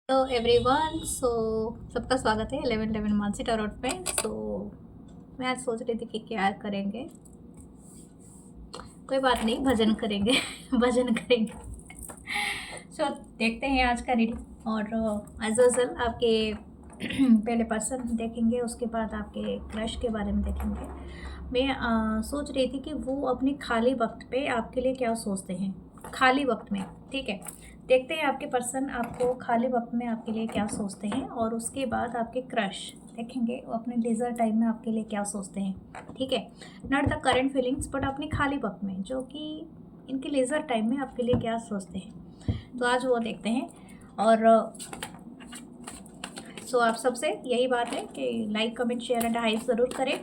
Hello everyone. सबका स्वागत है 1111 मानसी टारोट पे। मैं आज सोच रही थी कि क्या करेंगे। कोई बात नहीं, भजन करेंगे भजन करेंगे। देखते हैं आज का रीडिंग। और एज यूजल आपके पहले पर्सन देखेंगे, उसके बाद आपके क्रश के बारे में देखेंगे। मैं सोच रही थी कि वो अपने खाली वक्त पे आपके लिए क्या सोचते हैं, खाली वक्त में। ठीक है, देखते हैं आपके पर्सन आपको खाली वक्त में आपके लिए क्या सोचते हैं, और उसके बाद आपके क्रश देखेंगे वो अपने लेज़र टाइम में आपके लिए क्या सोचते हैं। ठीक है, not the current feelings but अपने खाली वक्त में, जो कि इनके लेज़र टाइम में आपके लिए क्या सोचते हैं। तो आज वो देखते हैं। और आप सबसे यही बात है कि like comment share and hype ज़रूर करें।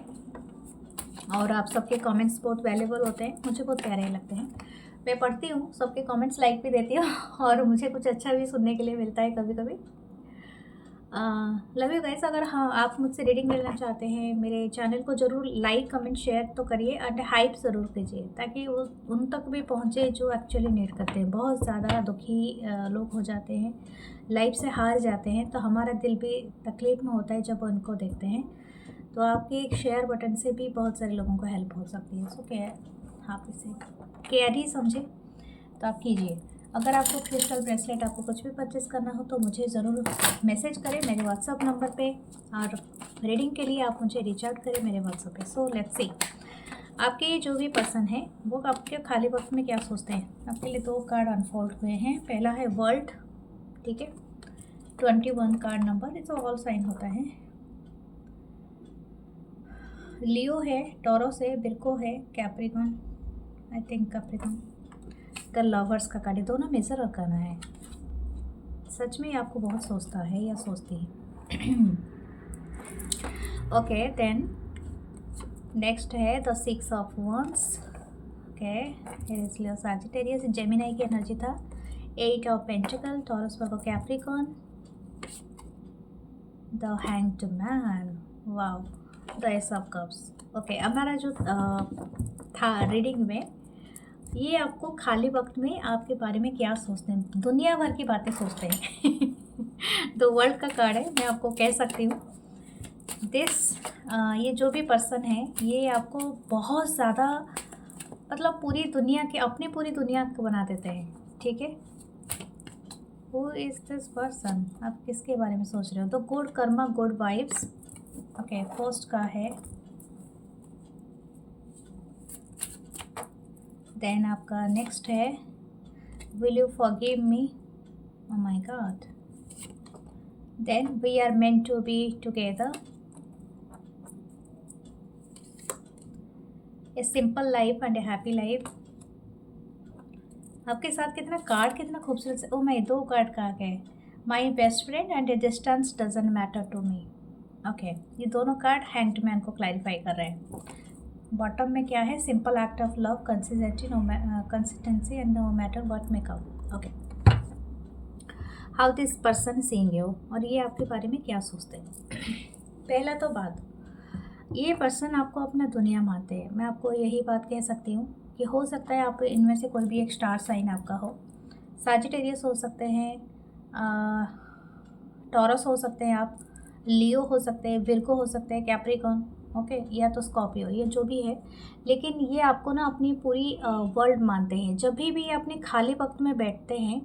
और आप सबके कमेंट्स बहुत वैल्यूबल होते हैं, मुझे बहुत प्यारे लगते हैं। मैं पढ़ती हूँ सबके कमेंट्स, लाइक भी देती हूँ और मुझे कुछ अच्छा भी सुनने के लिए मिलता है कभी कभी। Love you guys. अगर हाँ आप मुझसे रीडिंग लेना चाहते हैं, मेरे चैनल को ज़रूर लाइक कमेंट शेयर तो करिए एंड हाइप ज़रूर कीजिए, ताकि वो उन तक भी पहुँचे जो एक्चुअली नीड करते हैं। बहुत ज़्यादा दुखी लोग हो जाते हैं, लाइफ से हार जाते हैं, तो हमारा दिल भी तकलीफ़ में होता है जब उनको देखते हैं। तो आपके एक शेयर बटन से भी बहुत सारे लोगों को हेल्प हो सकती है। सो केयर, आप इसे केयर ही समझें तो आप कीजिए। अगर आपको क्रिस्टल ब्रेसलेट, आपको कुछ भी परचेस करना हो तो मुझे ज़रूर मैसेज करें मेरे व्हाट्सअप नंबर पे, और रीडिंग के लिए आप मुझे रीच आउट करें मेरे व्हाट्सअप पे। सो लेट्स सी आपके जो भी पर्सन है वो आपके खाली वक्त में क्या सोचते हैं। आपके लिए 2 कार्ड अनफोल्ड हुए हैं। पहला है वर्ल्ड, ठीक है, 21 कार्ड नंबर, इस ऑल साइन होता है। लियो है, टॉरस है, विर्गो है, Capricorn, I think Capricorn, the lovers का कार्ड। दोनों मेजर करना है। सच में आपको बहुत सोचता है या सोचती है। ओके, देन नेक्स्ट है the 6 of wands. Okay, Leo Sagittarius, Gemini की एनर्जी था। 8 of pentacle, Taurus, Virgo, Capricorn, the hanged man, wow, the ace of cups. Okay, हमारा जो था रीडिंग में, ये आपको खाली वक्त में आपके बारे में क्या सोचते हैं, दुनिया भर की बातें सोचते हैं। तो वर्ल्ड का कार्ड है, मैं आपको कह सकती हूँ दिस, ये जो भी पर्सन है ये आपको बहुत ज़्यादा, मतलब पूरी दुनिया के अपनी पूरी दुनिया को बना देते हैं। ठीक है, हु इज़ दिस पर्सन, आप किसके बारे में सोच रहे हो। तो good karma, good vibes. Okay, first का है। देन आपका नेक्स्ट है will you forgive me, oh my God. Then we are meant to be together, a simple life and a happy life. आपके साथ कितना कार्ड, कितना खूबसूरत। ओ माय, 2 कार्ड का है, my best friend and a distance doesn't matter to me. Okay, ये दोनों card hanged man को क्लैरिफाई कर रहे हैं। बॉटम में क्या है, simple act of love, consistency and no matter what may come. Okay, how this person seeing you, और ये आपके बारे में क्या सोचते हैं। पहला तो बात, ये पर्सन आपको अपना दुनिया मानते हैं। मैं आपको यही बात कह सकती हूँ कि हो सकता है आप इनमें से कोई भी एक स्टार साइन आपका हो। सैजिटेरियस हो सकते हैं, टॉरस हो सकते हैं आप, लियो हो सकते हैं, विर्गो हो सकते हैं, कैप्रिकॉन, ओके, या तो स्कॉर्पियो, ये जो भी है। लेकिन ये आपको ना अपनी पूरी वर्ल्ड मानते हैं। जब भी ये अपने खाली वक्त में बैठते हैं,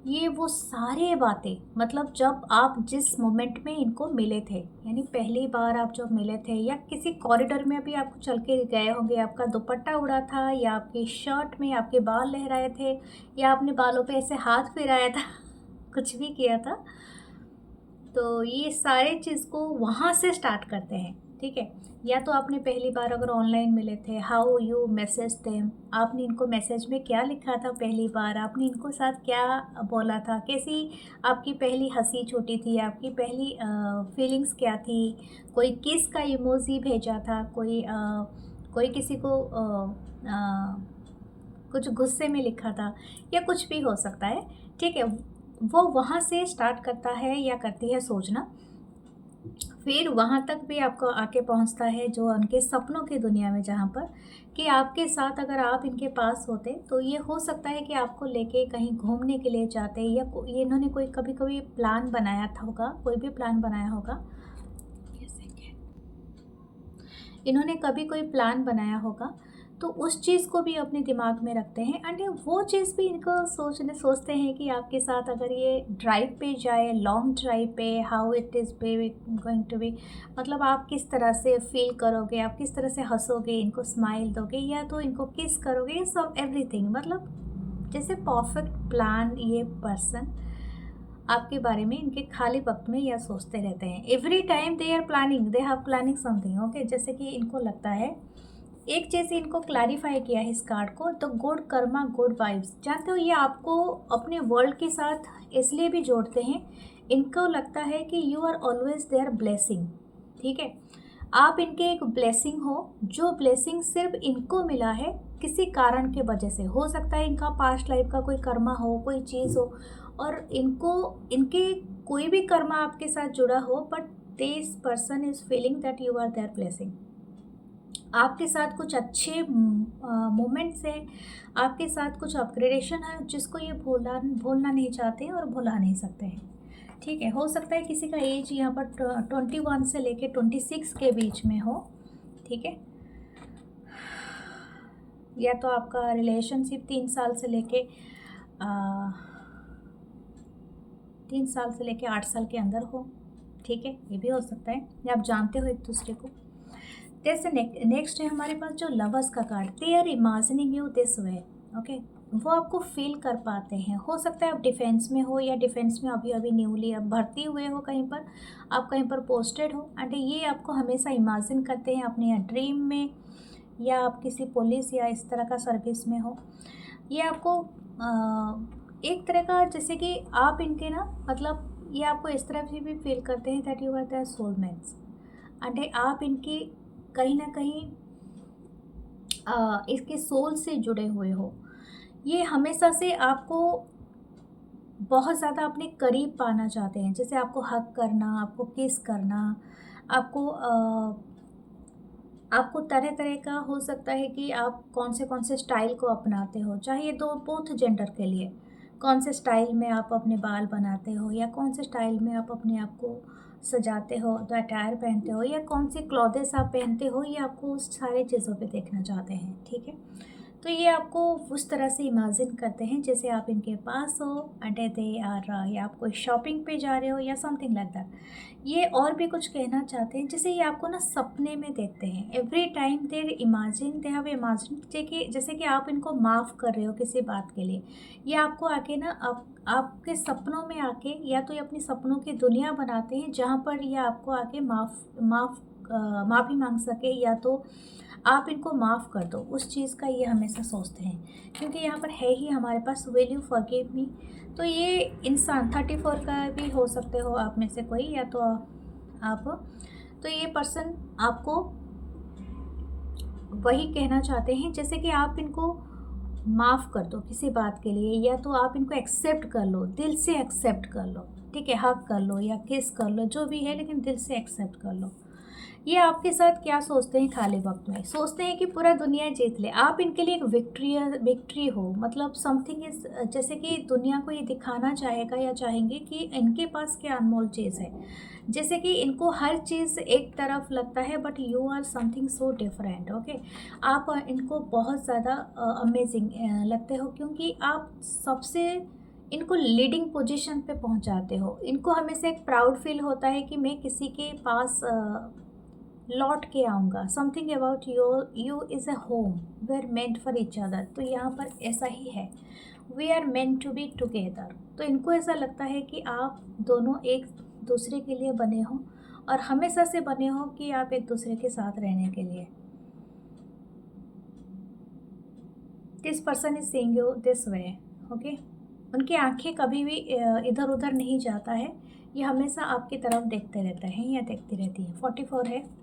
ये वो सारे बातें, मतलब जब आप जिस मोमेंट में इनको मिले थे, यानी पहली बार आप जब मिले थे, या किसी कॉरिडोर में भी आप चल के गए होंगे, आपका दुपट्टा उड़ा था, या आपकी शर्ट में आपके बाल लहराए थे, या आपने बालों पे ऐसे हाथ फिराया था, कुछ भी किया था, तो ये सारे चीज़ को वहाँ से स्टार्ट करते हैं। ठीक है, या तो आपने पहली बार अगर ऑनलाइन मिले थे, हाउ यू मैसेज देम, आपने इनको मैसेज में क्या लिखा था, पहली बार आपने इनको साथ क्या बोला था, कैसी आपकी पहली हंसी छूटी थी, आपकी पहली फीलिंग्स क्या थी, कोई किस का इमोजी भेजा था, कोई किसी को कुछ गुस्से में लिखा था, या कुछ भी हो सकता है। ठीक है, वो वहाँ से स्टार्ट करता है या करती है सोचना। फिर वहाँ तक भी आपको आके पहुँचता है जो उनके सपनों की दुनिया में, जहाँ पर कि आपके साथ अगर आप इनके पास होते तो ये हो सकता है कि आपको लेके कहीं घूमने के लिए जाते, या ये इन्होंने कोई कभी कभी प्लान बनाया था होगा, कोई भी प्लान बनाया होगा, इन्होंने कभी कोई प्लान बनाया होगा, तो उस चीज़ को भी अपने दिमाग में रखते हैं। एंड वो चीज़ भी इनको सोचते हैं कि आपके साथ अगर ये ड्राइव पे जाए, लॉन्ग ड्राइव पे, how it is be going to be, मतलब आप किस तरह से फील करोगे, आप किस तरह से हंसोगे, इनको स्माइल दोगे या तो इनको किस करोगे, ये सब एवरीथिंग, मतलब जैसे परफेक्ट प्लान ये पर्सन आपके बारे में इनके खाली वक्त में यह सोचते रहते हैं। Every time they are planning, they have planning something, okay. जैसे कि इनको लगता है, एक चीज़ इनको क्लैरिफाई किया है इस कार्ड को, the good karma good vibes. जानते हो ये आपको अपने वर्ल्ड के साथ इसलिए भी जोड़ते हैं, इनको लगता है कि you are always their blessing, ठीक है। आप इनके एक ब्लेसिंग हो, जो ब्लेसिंग सिर्फ इनको मिला है किसी कारण के वजह से। हो सकता है इनका पास्ट लाइफ का कोई कर्मा हो, कोई चीज़ हो, और इनको इनके कोई भी कर्मा आपके साथ जुड़ा हो, but this person is feeling that you are their blessing. आपके साथ कुछ अच्छे मोमेंट्स हैं, आपके साथ कुछ अपग्रेडेशन है जिसको ये भूलना नहीं चाहते हैं और भुला नहीं सकते हैं, ठीक है। हो सकता है किसी का एज यहाँ पर 21 से लेके 26 के बीच में हो, ठीक है। या तो आपका रिलेशनशिप 3 साल से लेके 8 साल के अंदर हो, ठीक है, ये भी हो सकता है, या आप जानते हो एक दूसरे को। जैसे नेक्स्ट है हमारे पास जो लवर्स का card, they are imagining you this way, okay. वो आपको फील कर पाते हैं। हो सकता है आप डिफेंस में हो, या डिफेंस में अभी अभी न्यूली आप भर्ती हुए हो, कहीं पर आप कहीं पर पोस्टेड हो, एंड ये आपको हमेशा इमेजिन करते हैं अपने ड्रीम में, या आप किसी पुलिस या इस तरह का सर्विस में हो। ये आपको एक तरह का, जैसे कि आप इनके ना, मतलब ये आपको इस तरह से भी फील करते हैं that you are their soulmates, and आप इनकी कहीं ना कहीं इसके सोल से जुड़े हुए हो। ये हमेशा से आपको बहुत ज़्यादा अपने करीब पाना चाहते हैं, जैसे आपको हग करना, आपको किस करना, आपको आपको तरह तरह का, हो सकता है कि आप कौन से स्टाइल को अपनाते हो, चाहे ये दो बोथ जेंडर के लिए, कौन से स्टाइल में आप अपने बाल बनाते हो, या कौन से स्टाइल में आप अपने आप को सजाते हो, तो अटायर पहनते हो, या कौन से क्लॉथेस आप पहनते हो, ये आपको उस सारे चीज़ों पे देखना चाहते हैं, ठीक है। तो ये आपको उस तरह से इमेजिन करते हैं जैसे आप इनके पास हो, एंड दे आर, या आप कोई शॉपिंग पे जा रहे हो या समथिंग लाइक दैट। ये और भी कुछ कहना चाहते हैं, जैसे ये आपको ना सपने में देखते हैं। Every time they have imagine, जैसे कि आप इनको माफ़ कर रहे हो किसी बात के लिए, ये आपको आके ना आपके सपनों में आके, या तो ये अपनी सपनों की दुनिया बनाते हैं जहाँ पर ये आपको आके माफ़ी मांग सके, या तो आप इनको माफ़ कर दो, उस चीज़ का ये हमेशा सोचते हैं। क्योंकि यहाँ पर है ही हमारे पास विल यू फॉरगिव मी, तो ये इंसान 34 का भी हो सकते हो आप में से कोई, या तो आप, तो ये पर्सन आपको वही कहना चाहते हैं, जैसे कि आप इनको माफ़ कर दो किसी बात के लिए, या तो आप इनको एक्सेप्ट कर लो, दिल से एक्सेप्ट कर लो, ठीक है, हग कर लो या किस कर लो, जो भी है, लेकिन दिल से एक्सेप्ट कर लो। ये आपके साथ क्या सोचते हैं खाली वक्त में, सोचते हैं कि पूरा दुनिया जीत ले, आप इनके लिए एक विक्ट्री हो, मतलब समथिंग इज, जैसे कि दुनिया को ये दिखाना चाहेगा या चाहेंगे कि इनके पास क्या अनमोल चीज़ है। जैसे कि इनको हर चीज़ एक तरफ लगता है, but you are something so different, okay. आप इनको बहुत ज़्यादा अमेजिंग लगते हो, क्योंकि आप सबसे इनको लीडिंग पोजीशन पे पहुंचाते हो। इनको हमेशा एक प्राउड फील होता है कि मैं किसी के पास लौट के आऊँगा, something about you is a home, we are meant for each other. तो यहाँ पर ऐसा ही है, we are meant to be together. तो इनको ऐसा लगता है कि आप दोनों एक दूसरे के लिए बने हो, और हमेशा से बने हो कि आप एक दूसरे के साथ रहने के लिए। This person is seeing you this way, okay. उनकी आंखें कभी भी इधर उधर नहीं जाता है, ये हमेशा आपकी तरफ देखते रहते हैं या देखती रहती है। 44 है,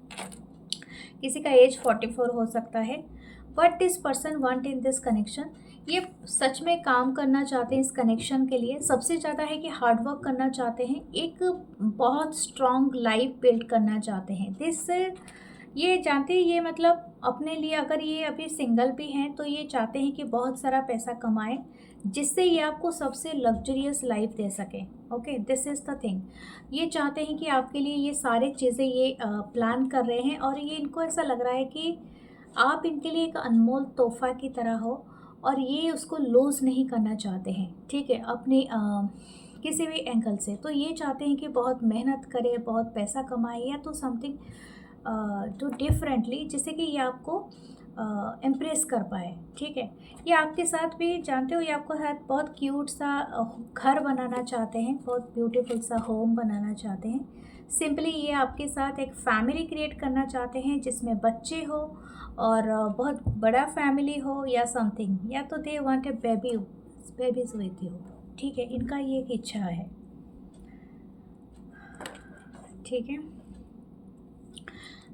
किसी का एज 44 हो सकता है, but this person want in this connection, ये सच में काम करना चाहते हैं इस कनेक्शन के लिए। सबसे ज़्यादा है कि हार्ड वर्क करना चाहते हैं, एक बहुत स्ट्रॉन्ग लाइफ बिल्ड करना चाहते हैं। ये जानते हैं, ये मतलब अपने लिए, अगर ये अभी सिंगल भी हैं तो ये चाहते हैं कि बहुत सारा पैसा कमाएं, जिससे ये आपको सबसे लग्जरियस लाइफ दे सकें। Okay, this is the thing. ये चाहते हैं कि आपके लिए ये सारी चीज़ें ये प्लान कर रहे हैं, और ये इनको ऐसा लग रहा है कि आप इनके लिए एक अनमोल तोहफ़ा की तरह हो, और ये उसको लूज़ नहीं करना चाहते हैं, ठीक है, अपनी किसी भी एंगल से। तो ये चाहते हैं कि बहुत मेहनत करें, बहुत पैसा कमाएं, या तो समथिंग टू डिफरेंटली, जिससे कि ये आपको इम्प्रेस कर पाए, ठीक है। ये आपके साथ भी, जानते हो, ये आपको साथ बहुत क्यूट सा घर बनाना चाहते हैं, बहुत ब्यूटीफुल सा होम बनाना चाहते हैं। सिंपली ये आपके साथ एक फैमिली क्रिएट करना चाहते हैं, जिसमें बच्चे हो और बहुत बड़ा फैमिली हो, या समथिंग, या तो they want a babies with you, ठीक है। इनका ये एक इच्छा है, ठीक है।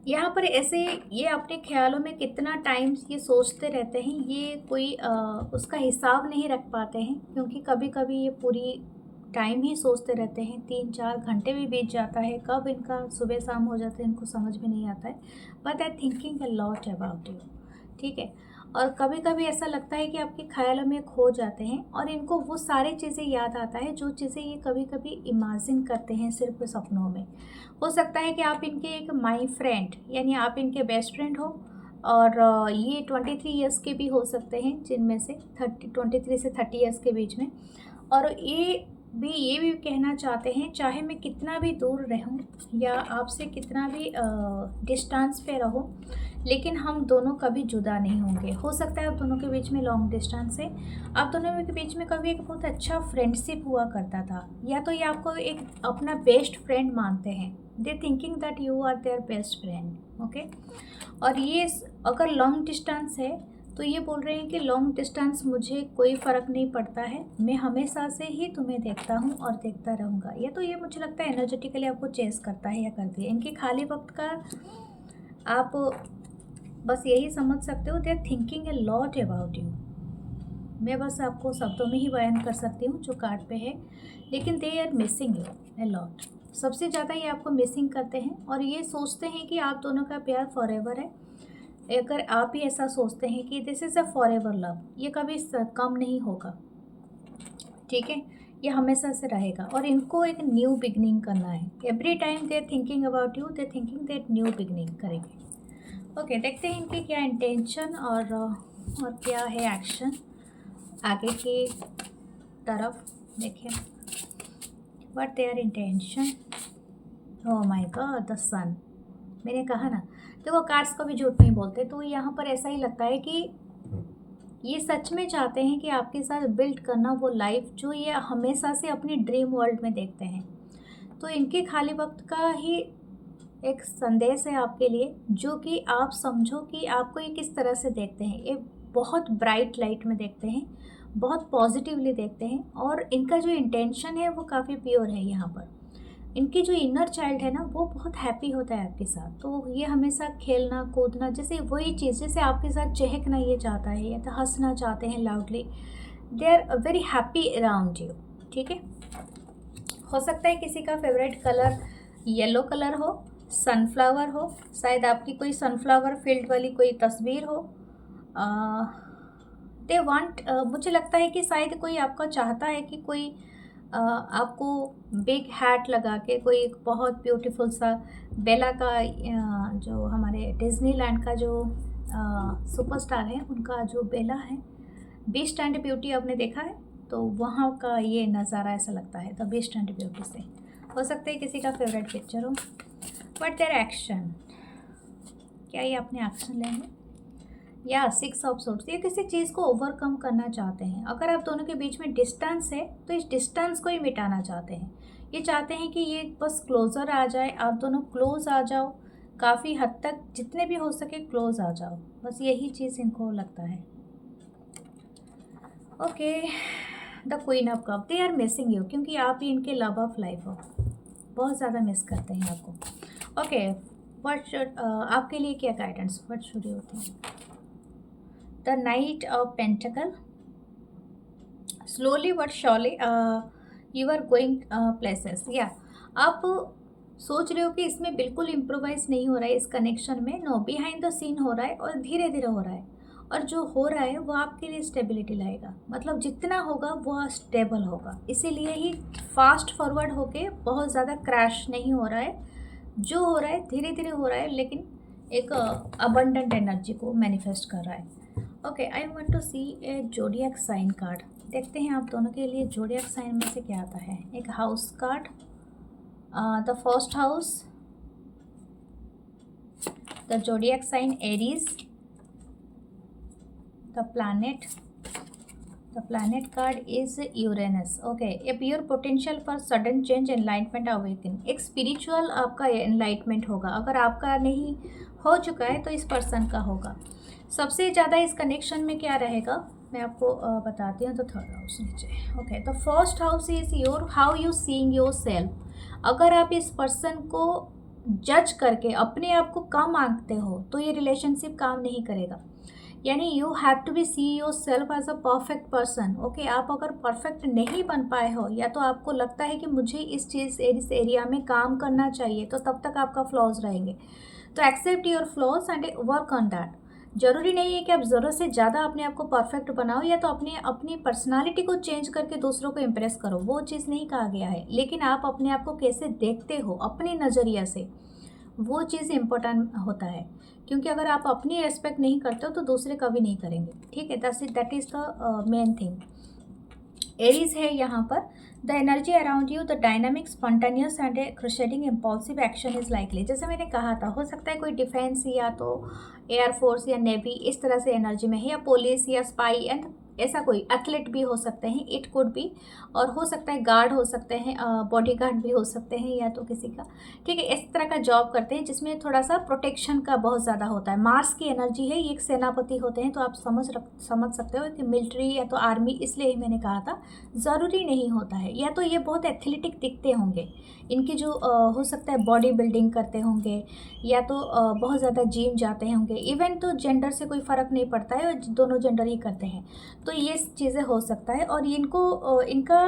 यहाँ पर ऐसे ये अपने ख्यालों में कितना टाइम ये सोचते रहते हैं, ये कोई उसका हिसाब नहीं रख पाते हैं, क्योंकि कभी कभी ये पूरी टाइम ही सोचते रहते हैं, 3-4 घंटे भी बीत जाता है, कब इनका सुबह शाम हो जाता है इनको समझ में नहीं आता है। But I thinking a lot about you, ठीक है। और कभी कभी ऐसा लगता है कि आपके ख्यालों में खो जाते हैं, और इनको वो सारी चीज़ें याद आता है जो चीज़ें ये कभी कभी इमेजिन करते हैं सिर्फ सपनों में। हो सकता है कि आप इनके एक माई फ्रेंड, यानी आप इनके बेस्ट फ्रेंड हो, और ये 23 ईयर्स के भी हो सकते हैं, जिनमें से 23 से 30 ईयर्स के बीच में। और ये भी कहना चाहते हैं, चाहे मैं कितना भी दूर रहूं, या आपसे कितना भी डिस्टेंस पे रहूं, लेकिन हम दोनों कभी जुदा नहीं होंगे। हो सकता है आप दोनों के बीच में लॉन्ग डिस्टेंस है, आप दोनों के बीच में कभी एक बहुत अच्छा फ्रेंडशिप हुआ करता था, या तो ये आपको एक अपना बेस्ट फ्रेंड मानते हैं, they thinking that you are their best friend, okay. और ये अगर लॉन्ग डिस्टेंस है, तो ये बोल रहे हैं कि लॉन्ग डिस्टेंस मुझे कोई फ़र्क नहीं पड़ता है, मैं हमेशा से ही तुम्हें देखता हूँ और देखता रहूँगा। या तो ये मुझे लगता है एनर्जेटिकली आपको चेस करता है या करती है। इनके खाली वक्त का आप बस यही समझ सकते हो, they are thinking a lot about you. मैं बस आपको शब्दों में ही बयान कर सकती हूँ जो कार्ड पे है, लेकिन they are missing you a lot. सबसे ज़्यादा ये आपको मिसिंग करते हैं, और ये सोचते हैं कि आप दोनों का प्यार फॉरएवर है। अगर आप भी ऐसा सोचते हैं कि this is a forever love, ये कभी कम नहीं होगा, ठीक है, ये हमेशा से रहेगा। और इनको एक न्यू बिगनिंग करना है। Every time they are thinking about you, they thinking that new beginning करेंगे। ओके, देखते हैं इनकी क्या इंटेंशन और क्या है एक्शन आगे की तरफ। देखिए what their intention. Oh my god, the son. मैंने कहा ना, देखो कार्ड्स कभी झूठ नहीं बोलते, तो यहाँ पर ऐसा ही लगता है कि ये सच में चाहते हैं कि आपके साथ बिल्ड करना वो लाइफ जो ये हमेशा से अपनी ड्रीम वर्ल्ड में देखते हैं। तो इनके खाली वक्त का ही एक संदेश है आपके लिए, जो कि आप समझो कि आपको ये किस तरह से देखते हैं। ये बहुत ब्राइट लाइट में देखते हैं, बहुत पॉजिटिवली देखते हैं, और इनका जो इंटेंशन है वो काफ़ी प्योर है। यहाँ पर इनकी जो इनर चाइल्ड है ना, वो बहुत हैप्पी होता है आपके साथ। तो ये हमेशा खेलना कूदना, जैसे वही चीज़ जैसे आपके साथ चहकना ये चाहता है, या तो हंसना चाहते हैं loudly. They are very happy around you, ठीक है। हो सकता है किसी का फेवरेट कलर येलो कलर हो, सनफ्लावर हो, शायद आपकी कोई सनफ्लावर फील्ड वाली कोई तस्वीर हो। दे वांट, मुझे लगता है कि शायद कोई आपका चाहता है कि कोई आपको बिग हैट लगा के, कोई एक बहुत ब्यूटीफुल सा बेला का, जो हमारे डिज्नीलैंड का जो सुपरस्टार है, उनका जो बेला है, बीस्ट एंड ब्यूटी आपने देखा है, तो वहाँ का ये नज़ारा ऐसा लगता है द बीस्ट एंड ब्यूटी से। हो सकता है किसी का फेवरेट पिक्चर हो। बट देयर एक्शन, क्या ये अपने एक्शन लेंगे? या 6 ऑफ सोर्ड्स, ये किसी चीज़ को ओवरकम करना चाहते हैं। अगर आप दोनों के बीच में डिस्टेंस है, तो इस डिस्टेंस को ही मिटाना चाहते हैं। ये चाहते हैं कि ये बस क्लोज़र आ जाए, आप दोनों क्लोज़ आ जाओ, काफ़ी हद तक जितने भी हो सके क्लोज़ आ जाओ, बस यही चीज़ इनको लगता है। Okay, the queen of cup, they are missing you, क्योंकि आप ही इनके लव ऑफ लाइफ हो, बहुत ज़्यादा मिस करते हैं आपको। ओके, व्हाट शुड, आपके लिए क्या guidance, what should you think? The knight of pentacle, slowly but surely you are going places, या आप सोच रहे हो कि इसमें बिल्कुल इम्प्रोवाइज नहीं हो रहा है इस कनेक्शन में, नो, बिहाइंड द सीन हो रहा है और धीरे धीरे हो रहा है, और जो हो रहा है वो आपके लिए स्टेबिलिटी लाएगा, मतलब जितना होगा वो स्टेबल होगा, इसीलिए ही फास्ट फॉरवर्ड होके बहुत ज़्यादा क्रैश नहीं हो रहा है, जो हो रहा है धीरे धीरे हो रहा है, लेकिन एक अबंडेंट एनर्जी को मैनिफेस्ट कर रहा है। Okay, I want to see a zodiac sign card. देखते हैं आप दोनों के लिए जोडियक साइन में से क्या आता है। एक house card, the first house, the zodiac sign Aries, the planet card is Uranus. Okay, a pure potential for sudden change, enlightenment, awakening. एक spiritual आपका enlightenment होगा, अगर आपका नहीं हो चुका है तो इस पर्सन का होगा। सबसे ज़्यादा इस कनेक्शन में क्या रहेगा मैं आपको बताती हूँ। तो थर्ड हाउस नीचे। Okay, the first house is your how you seeing your self. अगर आप इस पर्सन को जज करके अपने आप को कम आंकते हो तो ये रिलेशनशिप काम नहीं करेगा। यानी you have to be see yourself as a perfect person. Okay, आप अगर परफेक्ट नहीं बन पाए हो या तो आपको लगता है कि मुझे इस एरिया में काम करना चाहिए, तो तब तक आपका फ्लॉज रहेंगे। तो accept your flaws and work on that. जरूरी नहीं है कि आप ज़रूरत से ज़्यादा अपने आप को परफेक्ट बनाओ या तो अपनी पर्सनालिटी को चेंज करके दूसरों को इम्प्रेस करो, वो चीज़ नहीं कहा गया है। लेकिन आप अपने आप को कैसे देखते हो अपने नज़रिया से, वो चीज़ इम्पोर्टेंट होता है, क्योंकि अगर आप अपनी रेस्पेक्ट नहीं करते हो तो दूसरे कभी नहीं करेंगे। ठीक है, that is the main thing. Aries है यहाँ पर। The energy around you, the dynamic, spontaneous and a crusading impulsive action is likely. जैसे मैंने कहा था, हो सकता है कोई डिफेंस या तो एयरफोर्स या नेवी इस तरह से एनर्जी में है, या पुलिस या स्पाई, एंड ऐसा कोई एथलीट भी हो सकते हैं, इट कुड बी, और हो सकता है गार्ड हो सकते हैं, बॉडी गार्ड भी हो सकते हैं या तो किसी का। ठीक है, इस तरह का जॉब करते हैं जिसमें थोड़ा सा प्रोटेक्शन का बहुत ज़्यादा होता है। मार्स की एनर्जी है, ये एक सेनापति होते हैं, तो आप समझ सकते हो कि मिलिट्री या तो आर्मी, इसलिए ही मैंने कहा था ज़रूरी नहीं होता है। या तो ये बहुत एथलेटिक दिखते होंगे, इनकी जो हो सकता है बॉडी बिल्डिंग करते होंगे, या तो बहुत ज़्यादा जिम जाते होंगे। इवन तो जेंडर से कोई फ़र्क नहीं पड़ता है, दोनों जेंडर ही करते हैं, तो ये चीज़ें हो सकता है। और इनको इनका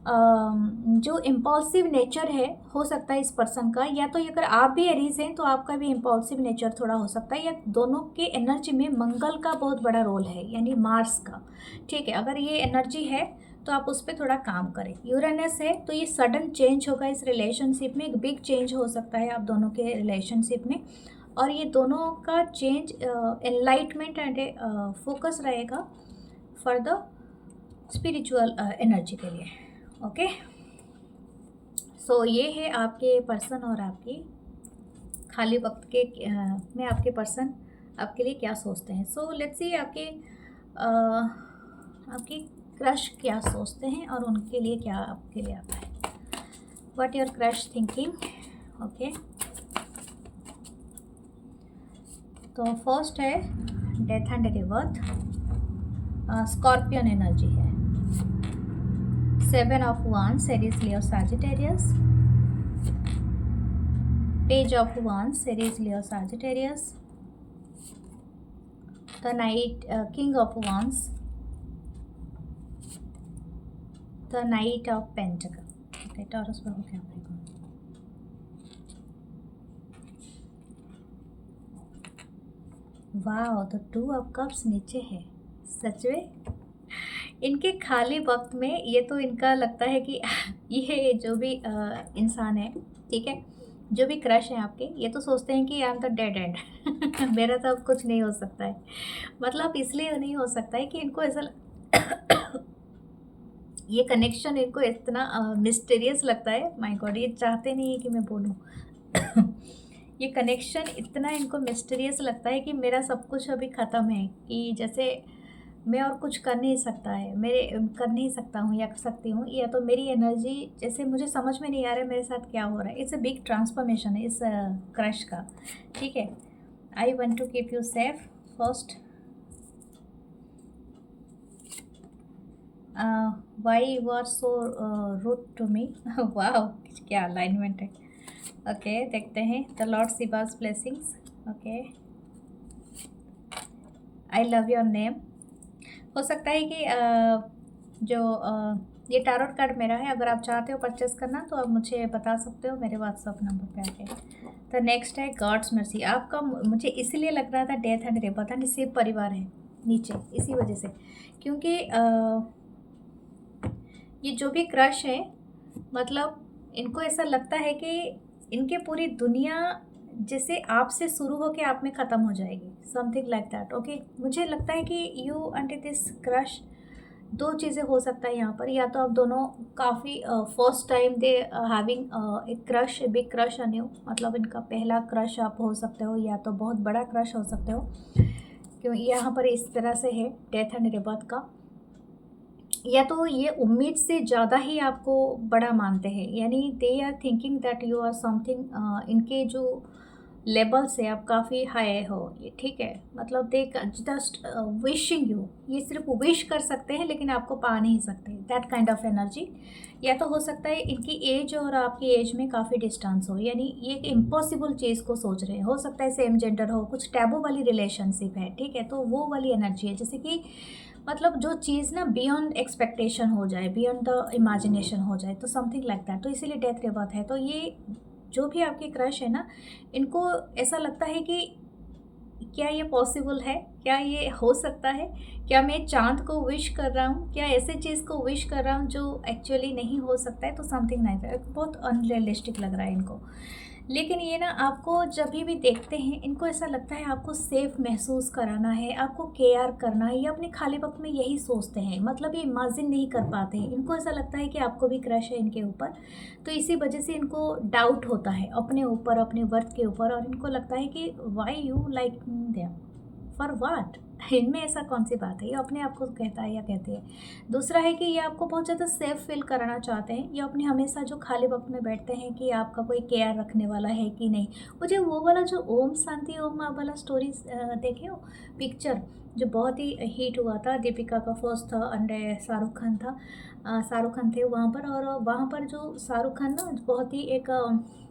जो इम्पल्सिव नेचर है हो सकता है इस पर्सन का, या तो अगर आप भी एरीज हैं तो आपका भी इम्पल्सिव नेचर थोड़ा हो सकता है, या दोनों के एनर्जी में मंगल का बहुत बड़ा रोल है, यानी मार्स का। ठीक है, अगर ये एनर्जी है तो आप उस पर थोड़ा काम करें। यूरेनस है तो ये सडन चेंज होगा इस रिलेशनशिप में, एक बिग चेंज हो सकता है आप दोनों के रिलेशनशिप में, और ये दोनों का चेंज एनलाइटमेंट एंड फोकस रहेगा फॉर द स्पिरिचुअल एनर्जी के लिए। ओके, सो ये है आपके पर्सन और आपकी खाली वक्त के में आपके पर्सन आपके लिए क्या सोचते हैं। सो लेट्स सी आपकी क्रश क्या सोचते हैं और उनके लिए क्या आपके लिए आता है। What your crush thinking. Okay, तो फर्स्ट है death and rebirth, scorpion energy है। 7 of Wands, Aries, Leo, Sagittarius. Page of Wands, Aries, Leo, Sagittarius. The Knight, King of Wands. The Knight of Pentacles. Okay, Taurus for Capricorn. वाह, तो 2 of Cups नीचे है। सच में इनके खाली वक्त में ये तो इनका लगता है कि ये जो भी इंसान है, ठीक है, जो भी क्रश है आपके, ये तो सोचते हैं कि I am the dead and मेरा तो अब कुछ नहीं हो सकता है। मतलब इसलिए नहीं हो सकता है कि इनको ऐसा ये कनेक्शन इनको इतना मिस्टीरियस लगता है। माय गॉड, ये चाहते नहीं है कि मैं बोलूँ ये कनेक्शन इतना इनको मिस्टीरियस लगता है कि मेरा सब कुछ अभी ख़त्म है, कि जैसे मैं और कुछ कर नहीं सकता है, कर नहीं सकता हूँ या कर सकती हूँ, या तो मेरी एनर्जी जैसे मुझे समझ में नहीं आ रहा है मेरे साथ क्या हो रहा है। इट्स अ बिग ट्रांसफॉर्मेशन है इस क्रश का। ठीक है, I want to keep you safe first. Why you are so rude to me. वाह, क्या अलाइनमेंट है। ओके, देखते हैं the Lord Shiva's blessings. Okay, I love your name. हो सकता है कि जो ये टैरोट कार्ड मेरा है, अगर आप चाहते हो परचेस करना तो आप मुझे बता सकते हो मेरे व्हाट्सअप नंबर पे आके। तो नेक्स्ट है गॉड्स मर्सी। आपका मुझे इसलिए लग रहा था डेथ एंड रे, पता नहीं शिव परिवार है नीचे, इसी वजह से, क्योंकि ये जो भी क्रश है, मतलब इनको ऐसा लगता है कि इनके पूरी दुनिया जैसे आपसे शुरू होकर आप में ख़त्म हो जाएगी, समथिंग लाइक दैट। ओके, मुझे लगता है कि यू एंड दिस क्रश, दो चीज़ें हो सकता है यहाँ पर। या तो आप दोनों काफ़ी फर्स्ट टाइम दे हैविंग एक crush, big crush on you, मतलब इनका पहला क्रश आप हो सकते हो, या तो बहुत बड़ा क्रश हो सकते हो, क्यों यहाँ पर इस तरह से है डेथ एंड रिबर्थ का। या तो ये उम्मीद से ज़्यादा ही आपको बड़ा मानते हैं, यानी they are thinking that you are something, इनके जो लेवल से आप काफ़ी हाई हो, ये ठीक है, मतलब दे जस्ट विशिंग यू, ये सिर्फ विश कर सकते हैं लेकिन आपको पा नहीं सकते, दैट काइंड ऑफ एनर्जी। या तो हो सकता है इनकी एज और आपकी एज में काफ़ी डिस्टेंस हो, यानी ये एक इम्पॉसिबल चीज़ को सोच रहे हैं। हो सकता है सेम जेंडर हो, कुछ टैबू वाली रिलेशनशिप है, ठीक है, तो वो वाली एनर्जी है, जैसे कि मतलब जो चीज़ ना बियॉन्ड एक्सपेक्टेशन हो जाए, बियॉन्ड द इमेजिनेशन हो जाए, तो समथिंग लाइक दैट। तो इसीलिए डेथ रिबर्थ है। तो ये जो भी आपके क्रश है ना, इनको ऐसा लगता है कि क्या ये पॉसिबल है, क्या ये हो सकता है, क्या मैं चाँद को विश कर रहा हूँ, क्या ऐसे चीज़ को विश कर रहा हूँ जो एक्चुअली नहीं हो सकता है। तो समथिंग लाइक दैट, बहुत अनरियलिस्टिक लग रहा है इनको। लेकिन ये ना आपको जब भी देखते हैं, इनको ऐसा लगता है आपको सेफ़ महसूस कराना है, आपको केयर करना है, ये अपने खाली वक्त में यही सोचते हैं, मतलब ये इमेजिन नहीं कर पाते हैं। इनको ऐसा लगता है कि आपको भी क्रश है इनके ऊपर, तो इसी वजह से इनको डाउट होता है अपने ऊपर, अपने वर्थ के ऊपर, और इनको लगता है कि why you like them, for वाट, इनमें ऐसा कौन सी बात है, ये अपने आप को कहता है या कहती है। दूसरा है कि ये आपको बहुत ज़्यादा सेफ फील कराना चाहते हैं, ये अपने हमेशा जो खाली वक्त में बैठते हैं कि आपका कोई केयर रखने वाला है कि नहीं। मुझे वो वाला जो ओम शांति ओम वाला स्टोरी देखे हो, पिक्चर जो बहुत ही हिट हुआ था, दीपिका का फर्स्ट था एंड शाहरुख खान था, शाहरुख खान थे वहाँ पर, और वहाँ पर जो शाहरुख खान ना बहुत ही एक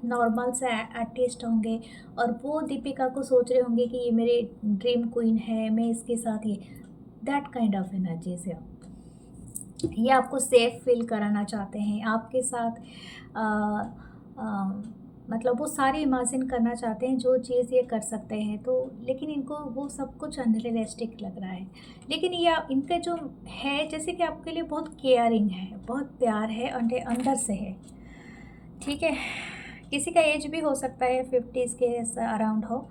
नॉर्मल से आर्टिस्ट होंगे, और वो दीपिका को सोच रहे होंगे कि ये मेरे ड्रीम क्वीन है, मैं इसके साथ ये, दैट काइंड ऑफ एनर्जी से ये आपको सेफ फील कराना चाहते हैं आपके साथ। आ, आ, मतलब वो सारे इमेजिन करना चाहते हैं जो चीज़ ये कर सकते हैं, तो लेकिन इनको वो सब कुछ अनरियलिस्टिक लग रहा है। लेकिन ये इनका जो है, जैसे कि आपके लिए बहुत केयरिंग है, बहुत प्यार है, अंदर से है, ठीक है। किसी का एज भी हो सकता है 50s के अराउंड हो।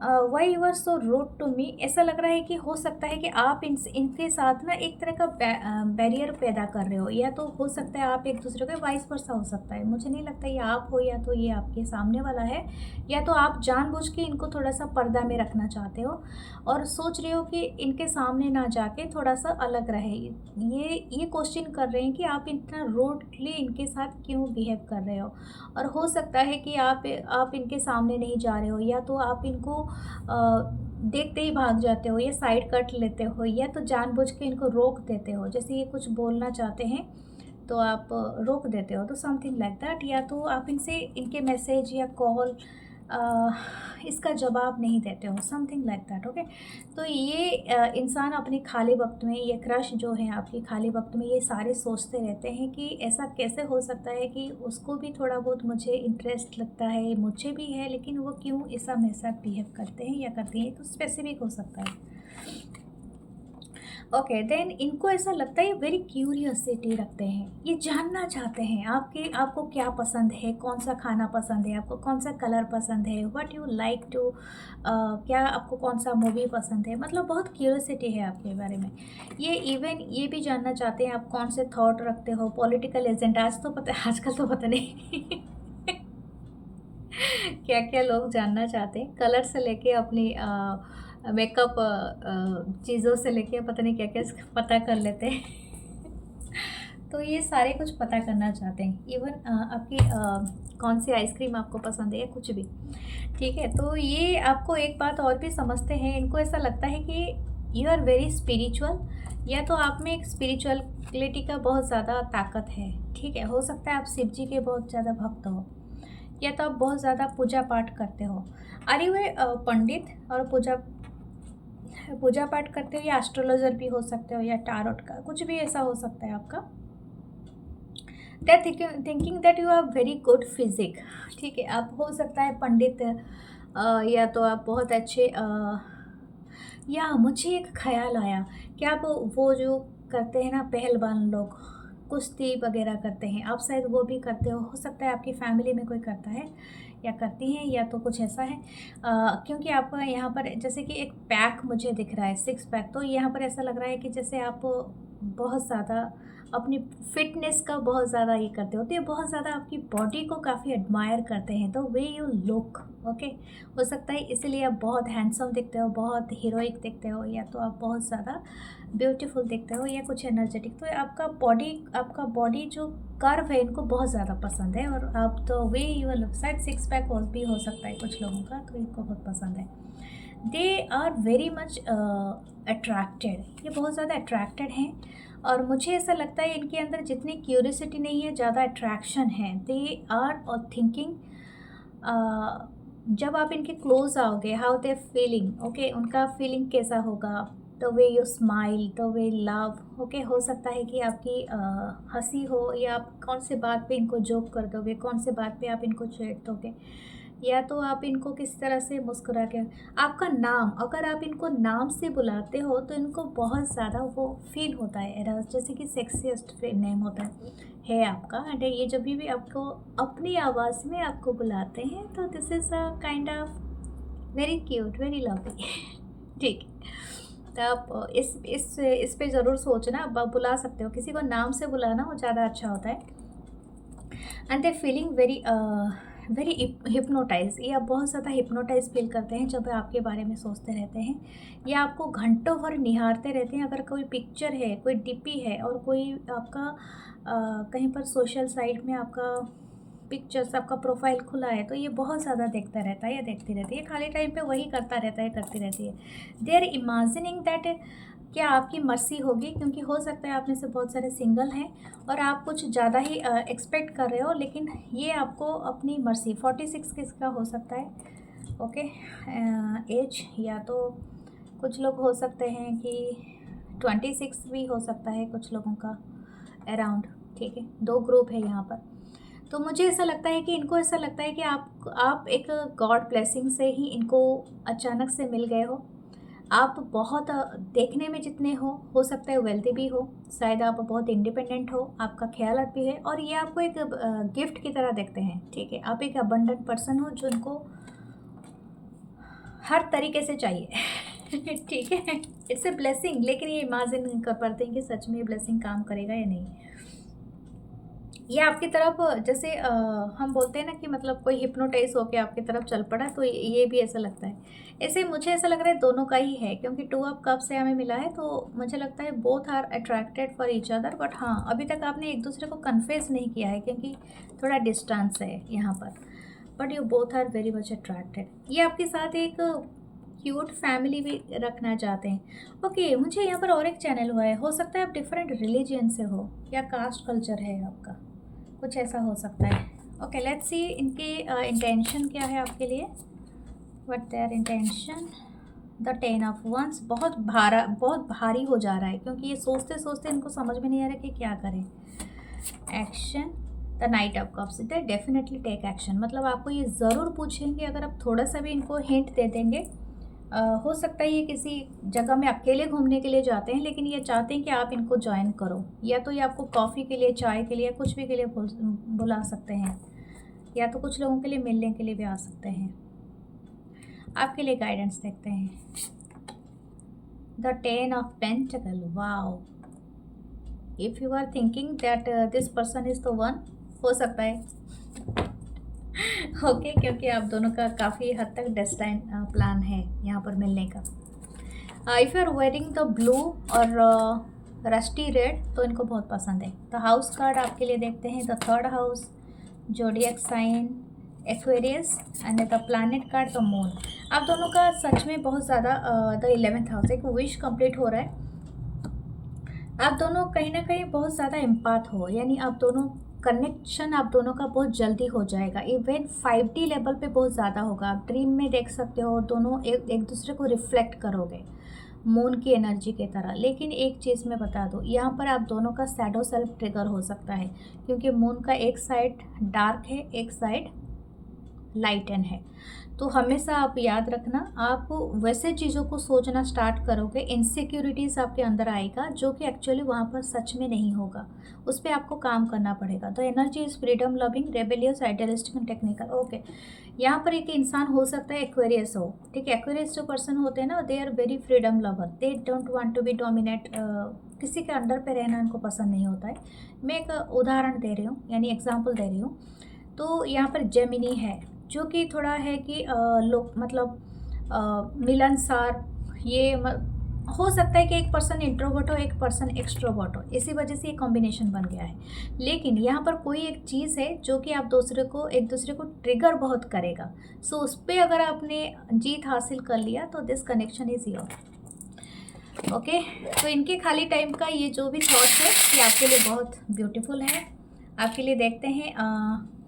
Why you are so rude to me, ऐसा लग रहा है कि हो सकता है कि आप इनके साथ ना एक तरह का बैरियर पैदा कर रहे हो, या तो हो सकता है आप एक दूसरे को, वाइस वर्सा हो सकता है, मुझे नहीं लगता ये आप हो, या तो ये आपके सामने वाला है, या तो आप जानबूझ के इनको थोड़ा सा पर्दा में रखना चाहते हो और सोच रहे हो कि इनके सामने ना जाके थोड़ा सा अलग रहे। ये क्वेश्चन कर रहे हैं कि आप इतना रूडली इनके साथ क्यों बिहेव कर रहे हो। और हो सकता है कि आप इनके सामने नहीं जा रहे हो, या तो आप इनको देखते ही भाग जाते हो, या साइड कट लेते हो, या तो जानबूझ के इनको रोक देते हो, जैसे ये कुछ बोलना चाहते हैं तो आप रोक देते हो, तो समथिंग लाइक दैट। या तो आप इनसे इनके मैसेज या कॉल इसका जवाब नहीं देते हो, समथिंग लाइक दैट। ओके, तो ये इंसान अपने खाली वक्त में, ये क्रश जो है आपकी खाली वक्त में, ये सारे सोचते रहते हैं कि ऐसा कैसे हो सकता है कि उसको भी थोड़ा बहुत मुझे इंटरेस्ट लगता है, मुझे भी है, लेकिन वो क्यों ऐसा मेरे साथ बिहेव करते हैं या करती हैं, तो स्पेसिफिक हो सकता है। ओके, देन इनको ऐसा लगता है वेरी क्यूरियोसिटी रखते हैं, ये जानना चाहते हैं आपको क्या पसंद है, कौन सा खाना पसंद है, आपको कौन सा कलर पसंद है, व्हाट यू लाइक टू, क्या आपको कौन सा मूवी पसंद है, मतलब बहुत क्यूरियोसिटी है आपके बारे में। ये इवन ये भी जानना चाहते हैं आप कौन से थॉट रखते हो, पॉलिटिकल एजेंडा, आज तो पता, आजकल तो पता नहीं क्या क्या लोग जानना चाहते हैं, कलर से लेके अपनी मेकअप चीज़ों से लेके पता नहीं क्या क्या पता कर लेते हैं तो ये सारे कुछ पता करना चाहते हैं, इवन आपकी कौन सी आइसक्रीम आपको पसंद है या कुछ भी, ठीक है। तो ये आपको एक बात और भी समझते हैं, इनको ऐसा लगता है कि यू आर वेरी स्पिरिचुअल, या तो आप में एक स्पिरिचुअलिटी का बहुत ज़्यादा ताकत है, ठीक है। हो सकता है आप शिव जी के बहुत ज़्यादा भक्त हो, या तो आप बहुत ज़्यादा पूजा पाठ करते हो। अरे वे पंडित और पूजा पूजा पाठ करते हो या एस्ट्रोलॉजर भी हो सकते हो या टारोट का कुछ भी ऐसा हो सकता है आपका। They are thinking that you are very good physique. ठीक है, आप हो सकता है पंडित, या तो आप बहुत अच्छे, या मुझे एक ख़्याल आया कि आप वो जो करते हैं ना पहलवान लोग, कुश्ती वगैरह करते हैं, आप शायद वो भी करते हो सकता है आपकी फैमिली में कोई करता है या करती हैं, या तो कुछ ऐसा है। क्योंकि आपका यहाँ पर जैसे कि एक पैक मुझे दिख रहा है, 6 पैक, तो यहाँ पर ऐसा लग रहा है कि जैसे आप बहुत ज़्यादा अपनी फिटनेस का बहुत ज़्यादा ये करते हो, तो ये बहुत ज़्यादा आपकी बॉडी को काफ़ी एडमायर करते हैं, तो वे यू लुक, ओके, हो सकता है इसीलिए आप बहुत हैंडसम दिखते हो, बहुत हीरोइक दिखते हो, या तो आप बहुत ज़्यादा ब्यूटीफुल दिखते हो, या कुछ एनर्जेटिक। तो आपका बॉडी जो कर्व है इनको बहुत ज़्यादा पसंद है, और आप तो वे यू लुक, शायद 6 पैक और भी हो सकता है कुछ लोगों का, तो इनको बहुत पसंद है। They are very much attracted, ये बहुत ज़्यादा अट्रैक्टेड हैं, और मुझे ऐसा लगता है इनके अंदर जितनी क्यूरियोसिटी नहीं है, ज़्यादा अट्रैक्शन है। दे आर और थिंकिंग, जब आप इनके क्लोज आओगे, हाउ दे फीलिंग, ओके, उनका फीलिंग कैसा होगा, the way you smile, the way love, okay, हो सकता है कि आपकी हंसी हो, या आप कौन से बात पे इनको जोक कर दोगे, कौन से बात पे आप इनको छेड़ दोगे, या तो आप इनको किस तरह से मुस्कुरा के, आपका नाम, अगर आप इनको नाम से बुलाते हो तो इनको बहुत ज़्यादा वो फील होता है एरस, जैसे कि सेक्सीएस्ट नेम होता है आपका, एंड ये जब भी आपको अपनी आवाज़ में आपको बुलाते हैं तो this is a kind of very cute, very lovely. ठीक है, तो आप इस पे ज़रूर सोचना, आप बुला सकते हो, किसी को नाम से बुलाना वो ज़्यादा अच्छा होता है। And they feeling very hypnotise, ये आप बहुत ज़्यादा हिप्नोटाइज फील करते हैं जब आपके बारे में सोचते रहते हैं, या आपको घंटों भर निहारते रहते हैं। अगर कोई पिक्चर है, कोई डीपी है, और कोई आपका कहीं पर सोशल साइट में आपका पिक्चर्स, आपका प्रोफाइल खुला है, तो ये बहुत ज़्यादा देखता रहता है या देखती रहती है, खाली टाइम पे वही करता रहता है, करती रहती है। दे आर इमेजिनिंग दैट क्या आपकी मर्सी होगी, क्योंकि हो सकता है आप में से बहुत सारे सिंगल हैं और आप कुछ ज़्यादा ही एक्सपेक्ट कर रहे हो, लेकिन ये आपको अपनी मर्सी, 46 किसका हो सकता है, ओके, एज, या तो कुछ लोग हो सकते हैं कि 26 भी हो सकता है कुछ लोगों का अराउंड। ठीक है, 2 ग्रुप है यहाँ पर। तो मुझे ऐसा लगता है कि इनको ऐसा लगता है कि आप एक गॉड ब्लेसिंग से ही इनको अचानक से मिल गए हो। आप बहुत देखने में जितने हो सकता है वेल्दी भी हो, शायद आप बहुत इंडिपेंडेंट हो, आपका ख्यालात भी है, और ये आपको एक गिफ्ट की तरह देखते हैं। ठीक है, आप एक अबंडेंट पर्सन हो जो इनको हर तरीके से चाहिए। ठीक है, इट्स ए ब्लेसिंग, लेकिन ये इमेजिन नहीं कर पाते हैं कि सच में ये ब्लेसिंग काम करेगा या नहीं। ये आपकी तरफ जैसे हम बोलते हैं ना कि मतलब कोई हिप्नोटाइज होके आपकी तरफ चल पड़ा, तो ये भी ऐसा लगता है। ऐसे मुझे ऐसा लग रहा है दोनों का ही है, क्योंकि 2 ऑफ कप से हमें मिला है, तो मुझे लगता है both are attracted for each other. But हाँ, अभी तक आपने एक दूसरे को कन्फेस नहीं किया है, क्योंकि थोड़ा डिस्टेंस है यहाँ पर, but you both are very much attracted. ये आपके साथ एक क्यूट फैमिली भी रखना चाहते हैं। ओके, मुझे यहाँ पर और एक चैनल हुआ है, हो सकता है आप डिफरेंट रिलीजन से हो या कास्ट कल्चर है आपका, कुछ ऐसा हो सकता है। ओके, लेट्स सी इनके इंटेंशन क्या है आपके लिए, what their intention. The 10 of wands, बहुत भारी हो जा रहा है, क्योंकि ये सोचते सोचते इनको समझ में नहीं आ रहा कि क्या करें। Action, the knight of cups, they definitely take action, मतलब आपको ये ज़रूर पूछेंगे अगर आप थोड़ा सा भी इनको हिंट दे देंगे। हो सकता है ये किसी जगह में अकेले घूमने के लिए जाते हैं, लेकिन ये चाहते हैं कि आप इनको ज्वाइन करो, या तो ये आपको कॉफ़ी के लिए, चाय के लिए, कुछ भी के लिए बुला सकते हैं, या तो कुछ लोगों के लिए मिलने के लिए भी आ सकते हैं। आपके लिए गाइडेंस देखते हैं। The 10 of pentacle, wow, if you are thinking that this person is the one, हो सकता है ओके, क्योंकि आप दोनों का काफ़ी हद तक डेस्टाइन प्लान है यहाँ पर मिलने का। If you are wearing the blue और रस्टी रेड, तो इनको बहुत पसंद है। द हाउस कार्ड आपके लिए देखते हैं, the 3rd house, zodiac sign Aquarius, and the planet card the moon. आप दोनों का सच में बहुत ज़्यादा द 11th हाउस, एक विश कंप्लीट हो रहा है। आप दोनों कहीं ना कहीं बहुत ज़्यादा एम्पाथ हो, यानी आप दोनों कनेक्शन आप दोनों का बहुत जल्दी हो जाएगा। इवन 5D लेवल पे बहुत ज़्यादा होगा। आप ड्रीम में देख सकते हो, दोनों एक दूसरे को रिफ्लेक्ट करोगे। मून की एनर्जी की तरह। लेकिन एक चीज़ मैं बता दूँ, यहाँ पर आप दोनों का शैडो सेल्फ ट्रिगर हो सकता है, क्योंकि मून का एक साइड डार्क है, एक साइड लाइटन है। तो हमेशा आप याद रखना, आप वैसे चीज़ों को सोचना स्टार्ट करोगे, इनसिक्योरिटीज़ आपके अंदर आएगा, जो कि एक्चुअली वहाँ पर सच में नहीं होगा। उस पे आपको काम करना पड़ेगा। The energy is freedom loving, rebellious, idealistic and technical. Okay, यहाँ पर एक इंसान हो सकता है एक्वेरियस हो, ठीक है। एक्वेरियस जो पर्सन होते हैं ना, they are very freedom lover, they don't want to be dominate, किसी के अंडर पे रहना इनको पसंद नहीं होता है। मैं एक उदाहरण दे रही हूँ, यानी एग्जाम्पल दे रही हूँ। तो यहाँ पर जेमिनी है, जो कि थोड़ा है कि लोग मतलब मिलनसार, ये हो सकता है कि एक पर्सन इंट्रोवर्ट हो, एक पर्सन एक्सट्रोवर्ट हो, इसी वजह से ये कॉम्बिनेशन बन गया है। लेकिन यहाँ पर कोई एक चीज़ है जो कि आप एक दूसरे को ट्रिगर बहुत करेगा। सो उस पर अगर आपने जीत हासिल कर लिया तो this connection is your. Okay, तो इनके खाली टाइम का ये जो भी थॉट्स है, ये आपके लिए बहुत ब्यूटीफुल है। आपके लिए देखते हैं,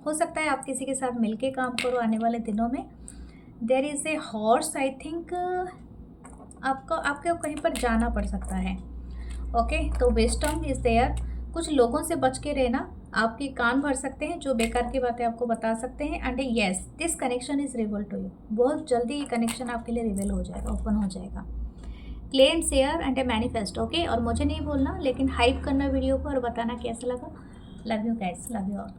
हो सकता है आप किसी के साथ मिलके काम करो आने वाले दिनों में। There is a horse, I think आपको कहीं पर जाना पड़ सकता है। ओके, तो विजडम इज़ देयर। कुछ लोगों से बच के रहना, आपके कान भर सकते हैं, जो बेकार की बातें आपको बता सकते हैं। And yes, this connection is reveal to you. बहुत जल्दी ये कनेक्शन आपके लिए रिवील हो जाएगा, ओपन हो जाएगा। Claim, share and A manifest. Okay, और मुझे नहीं बोलना, लेकिन हाइप करना वीडियो को और बताना कैसा लगा। Love you guys, love you all.